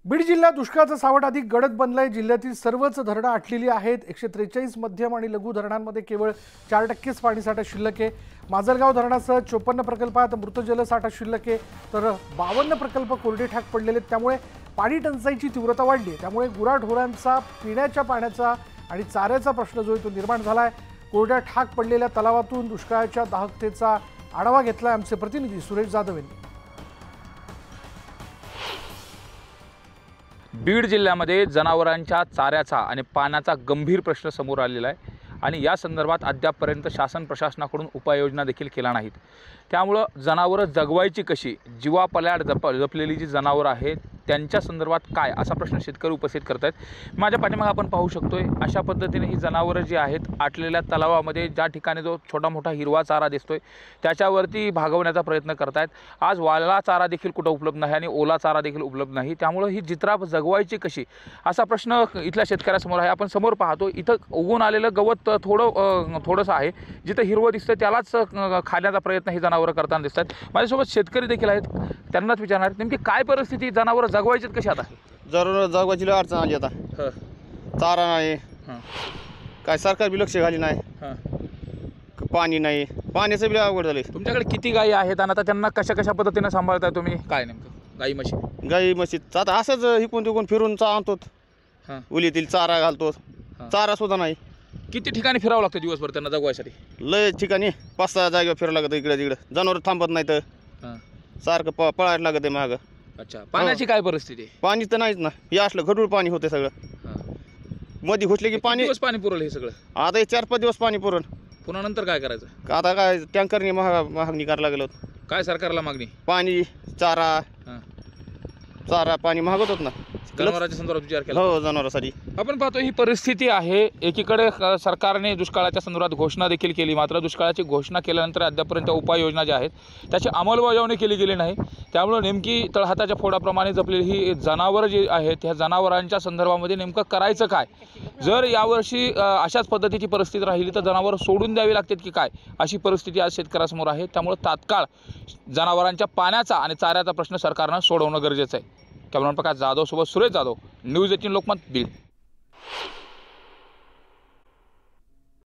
बीड जिल्ह्यात दुष्काळाचं सावट अधिक गडद बनलंय। जिल्ह्यातील सर्वच धरणं आटलेली आहेत। 143 मध्यम आणि लघु धरणांमध्ये केवळ 4%च पाणीसाठा शिल्लक आहे। माजलगाव धरणासह 54 प्रकल्पात मृत जलसाठा शिल्लक आहे, तर 52 प्रकल्प कोरडे ठाक पडलेले आहेत। त्यामुळे पाणी टंचाईची तीव्रता वाढली आहे। त्यामुळे गुराढोरांचा पिण्याच्या पाण्याचा आणि चाऱ्याचा प्रश्न जो आहे तो निर्माण झालाय। कोरड्या ठाक पडलेल्या तलावातून दुष्काळाच्या दाहकतेचा आढावा घेतलाय आमचे प्रतिनिधी सुरेश जाधव यांनी। बीड जिल्ह्यामध्ये जनावरांच्या चाऱ्याचा आणि पाण्याचा गंभीर प्रश्न समोर आलेला आहे आणि या संदर्भात अद्यापपर्यंत शासन प्रशासनाकडून उपाययोजना देखील केल्या नाहीत। त्यामुळं जनावरं जगवायची कशी, जीवापल्याड जपलेली जी जनावरं आहेत त्यांच्या संदर्भात काय असा प्रश्न शेतकरी उपस्थित करत आहेत। माझ्या पाठीमागे आपण पाहू शकतोय अशा पद्धतीने ही जनावरं जी आहेत आटलेल्या तलावामध्ये ज्या ठिकाणी जो छोटा मोठा हिरवा चारा दिसतोय त्याच्यावरती भागवण्याचा प्रयत्न करतायत। आज वाळला चारा देखील कुठं उपलब्ध नाही आणि ओला चारा देखील उपलब्ध नाही। त्यामुळे ही जित्राफ जगवायची कशी असा प्रश्न इथल्या शेतकऱ्यासमोर आहे। आपण समोर पाहतो इथं उगून आलेलं गवत थोडंसं आहे, जिथं हिरवं दिसतं त्यालाच खाण्याचा प्रयत्न ही जनावरं करताना दिसतात। माझ्यासोबत शेतकरी देखील आहेत, त्यांनाच विचारणार नेमकी काय परिस्थिती, जनावरं जगवायची कशी आता? जरूर जगवायची लय अडचण आली आता। चारा नाही, काय सरकार बी लक्ष घाली नाही, पाणी नाही, पाण्याचं बी अवघड झालंय। तुमच्याकडे किती गायी आहेत आणि आता त्यांना कशा कशा पद्धतीने सांभाळताय तुम्ही? काय नेमकं गाई म्हशी? गाई म्हशीत आता असंच हिकून तिकून फिरून आणतो, उलीतील चारा घालतो, चारा सुद्धा नाही। किती ठिकाणी फिरावं लागतं दिवसभर त्यांना जगवायसाठी? लय ठिकाणी 5-6 जागेवर फिरावं लागतं, इकडे तिकडे जनावर थांबत नाही तर सारखं पळायला लागत आहे मागं। अच्छा, पाण्याची काय परिस्थिती? पाणी तर नाहीच ना, हे असलं गढूळ पाणी होते सगळं। मध्ये घुसले की पाणी पाणी पुरवलं हे सगळं? आता हे 4-5 दिवस पाणी पुरण, पुन्हा नंतर काय करायचं? आता काय टँकरने मागणी करायला लागलो। काय सरकारला मागणी? पाणी, चारा, पाणी मागत होत ना, जनावरांच्या संदर्भात विचार केला? हो, जनावरांसाठी। आपण पाहतो ही परिस्थिती आहे। एकीकडे सरकारने दुष्काळाच्या संदर्भात घोषणा देखील केली, मात्र दुष्काळाची घोषणा केल्यानंतर अद्यापर्यंत उपाययोजना ज्या आहेत त्याची अंमलबजावणी केली गेली नाही। त्यामुळे नेमकी तळहाताच्या फोडाप्रमाणे जपलेली ही जनावरं जी आहेत ह्या जनावरांच्या संदर्भामध्ये नेमकं करायचं काय? जर यावर्षी अशाच पद्धतीची परिस्थिती राहिली तर जनावरं सोडून द्यावी लागतात की काय, अशी परिस्थिती आज शेतकऱ्यासमोर आहे। त्यामुळे तात्काळ जनावरांच्या पाण्याचा आणि चाऱ्याचा प्रश्न सरकारनं सोडवणं गरजेचं आहे। कॅमेरामन प्रकाश जाधव सोबत सुरेश जाधव, न्यूज 18 लोकमत, बीड।